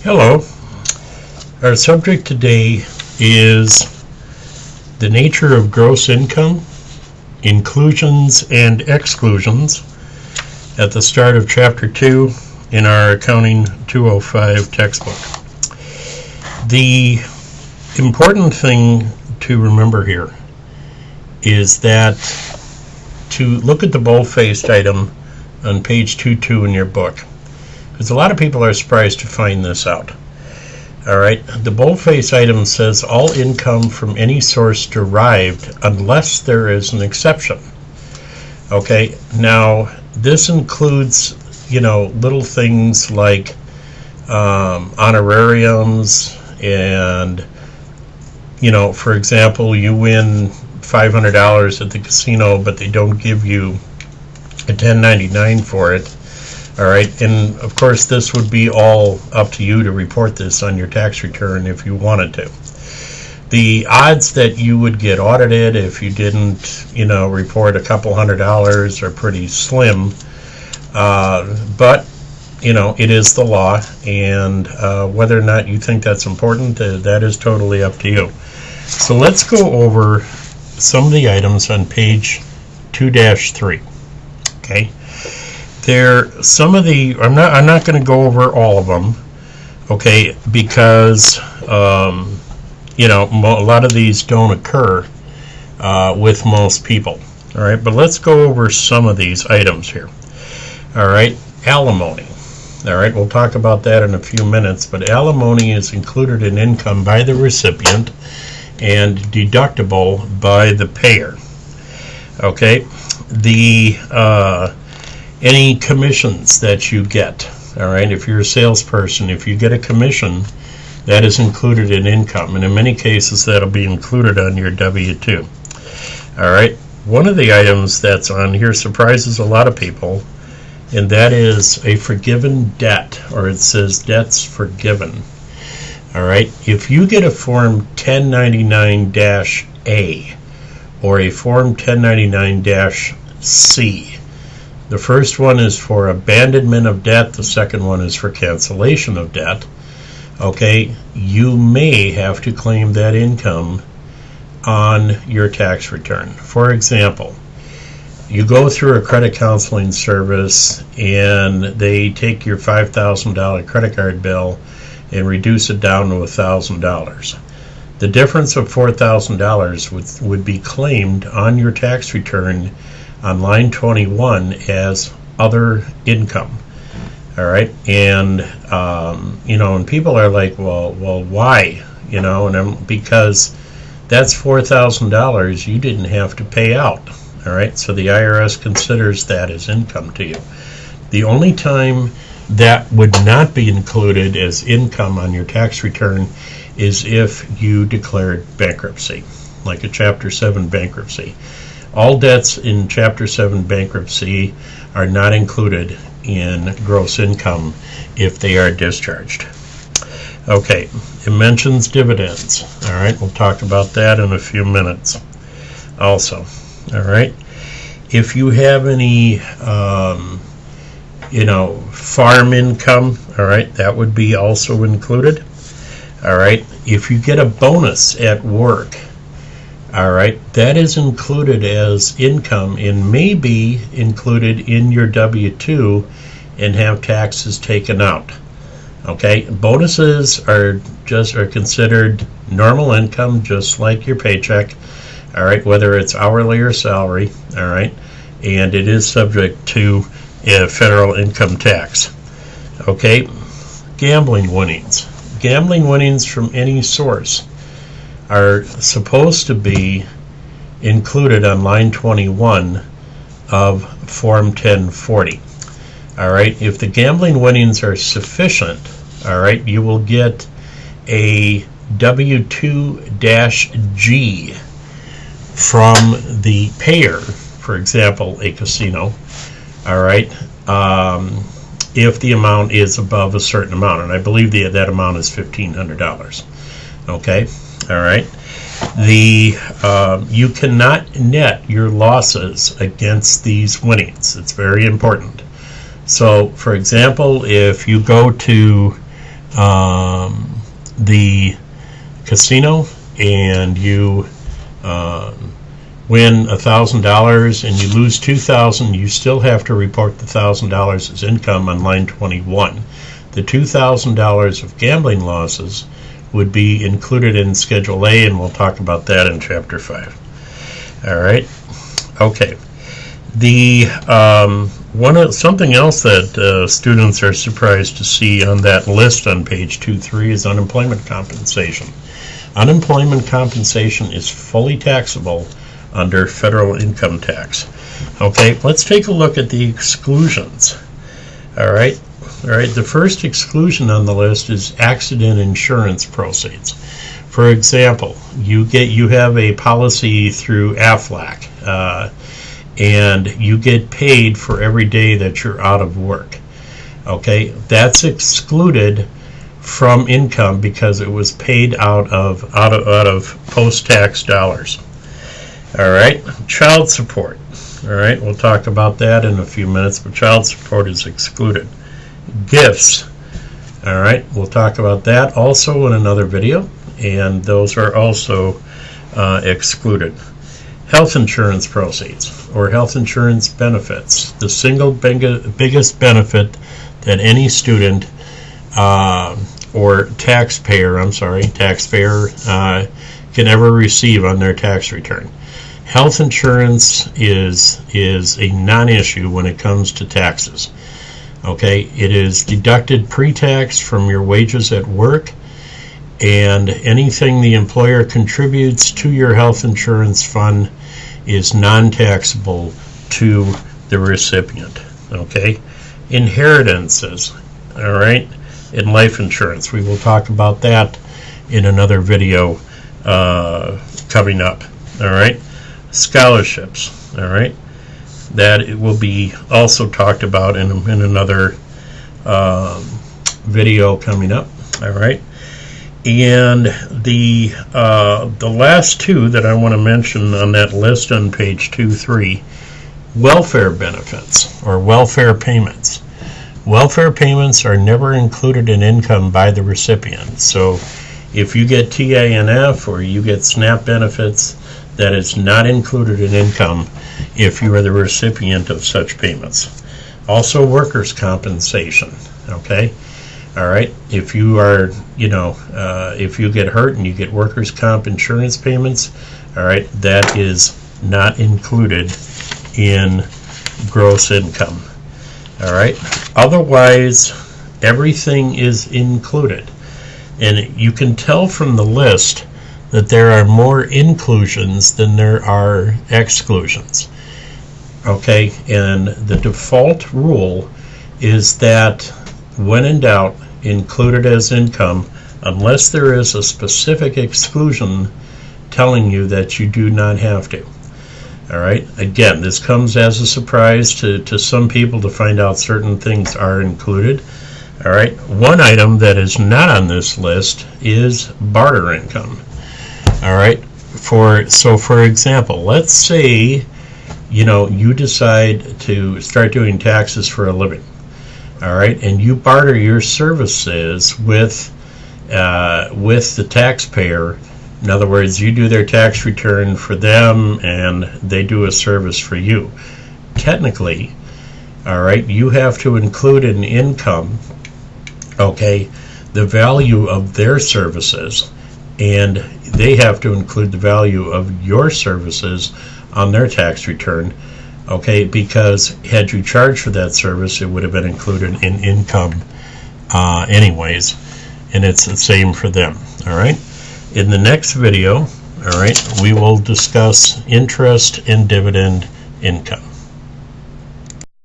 Hello. Our subject today is the nature of gross income, inclusions and exclusions at the start of Chapter 2 in our Accounting 205 textbook. The important thing to remember here is that to look at the bold-faced item on page 22 in your book, because a lot of people are surprised to find this out. All right, the boldface item says all income from any source derived unless there is an exception. Okay, now this includes, little things like honorariums and, for example, you win $500 at the casino, but they don't give you a 1099 for it. All right, and of course this would be all up to you to report this on your tax return if you wanted to. The odds that you would get audited if you didn't, report a couple $100s are pretty slim, but it is the law, and whether or not you think that's important, that is totally up to you. So let's go over some of the items on page 2-3. Okay. Some of the, I'm not going to go over all of them, okay, because a lot of these don't occur with most people. All right, but let's go over some of these items here. All right, alimony. All right, we'll talk about that in a few minutes, but alimony is included in income by the recipient and deductible by the payer. Okay, any commissions that you get, all right, if you're a salesperson, if you get a commission, that is included in income, and in many cases that'll be included on your W-2. All right, one of the items that's on here surprises a lot of people, and that is a forgiven debt, or it says debts forgiven. All right, if you get a Form 1099-A or a Form 1099-C, the first one is for abandonment of debt, the second one is for cancellation of debt. Okay, you may have to claim that income on your tax return. For example, you go through a credit counseling service and they take your $5,000 credit card bill and reduce it down to $1,000. The difference of $4,000 would be claimed on your tax return on line 21 as other income. All right, and and people are like, well, why? Because that's $4,000 you didn't have to pay out. All right, so the IRS considers that as income to you. The only time that would not be included as income on your tax return is if you declared bankruptcy, like a Chapter 7 bankruptcy. All debts in Chapter 7 bankruptcy are not included in gross income if they are discharged. Okay, it mentions dividends. All right, we'll talk about that in a few minutes also. All right, if you have any, farm income, all right, that would be also included. All right, if you get a bonus at work, all right, that is included as income and may be included in your W-2 and have taxes taken out. Okay, bonuses are considered normal income, just like your paycheck. All right, whether it's hourly or salary. All right, and it is subject to federal income tax. Okay, gambling winnings. Gambling winnings from any source are supposed to be included on line 21 of Form 1040. All right, if the gambling winnings are sufficient, all right, you will get a W-2-G from the payer, for example, a casino, all right, if the amount is above a certain amount, and I believe that amount is $1,500. Okay, all right. You cannot net your losses against these winnings. It's very important. So, for example, if you go to the casino and you win $1,000 and you lose $2,000, you still have to report the $1,000 as income on line 21. The $2,000 of gambling losses would be included in Schedule A, and we'll talk about that in Chapter 5. All right. Okay. Something else that students are surprised to see on that list on page 2.3 is unemployment compensation. Unemployment compensation is fully taxable under federal income tax. Okay, let's take a look at the exclusions. All right, the first exclusion on the list is accident insurance proceeds. For example, you have a policy through AFLAC, and you get paid for every day that you're out of work. Okay, that's excluded from income because it was paid out of post-tax dollars. All right, child support. All right, we'll talk about that in a few minutes, but child support is excluded. Gifts. All right, we'll talk about that also in another video, and those are also excluded. Health insurance proceeds or health insurance benefits. The single biggest benefit that any student or taxpayer can ever receive on their tax return. Health insurance is a non-issue when it comes to taxes. Okay, it is deducted pre-tax from your wages at work, and anything the employer contributes to your health insurance fund is non-taxable to the recipient. Okay, inheritances. All right, in life insurance, we will talk about that in another video coming up. All right, scholarships. All right, that it will be also talked about in another video coming up. All right, and the last two that I want to mention on that list on page 2.3, welfare benefits or welfare payments. Welfare payments are never included in income by the recipient. So if you get TANF or you get SNAP benefits, that is not included in income if you are the recipient of such payments. Also workers' compensation. Okay, all right, if you are, if you get hurt and you get workers' comp insurance payments, all right, that is not included in gross income. All right, otherwise everything is included, and you can tell from the list that there are more inclusions than there are exclusions. Okay, and the default rule is that when in doubt, include it as income unless there is a specific exclusion telling you that you do not have to. All right, again, this comes as a surprise to some people to find out certain things are included. All right, one item that is not on this list is barter income. All right, for example, let's say you decide to start doing taxes for a living. All right, and you barter your services with the taxpayer. In other words, you do their tax return for them and they do a service for you. Technically, all right, you have to include in income, okay, the value of their services, and they have to include the value of your services on their tax return, okay, because had you charged for that service, it would have been included in income anyways, and it's the same for them. All right, in the next video, all right, we will discuss interest and dividend income.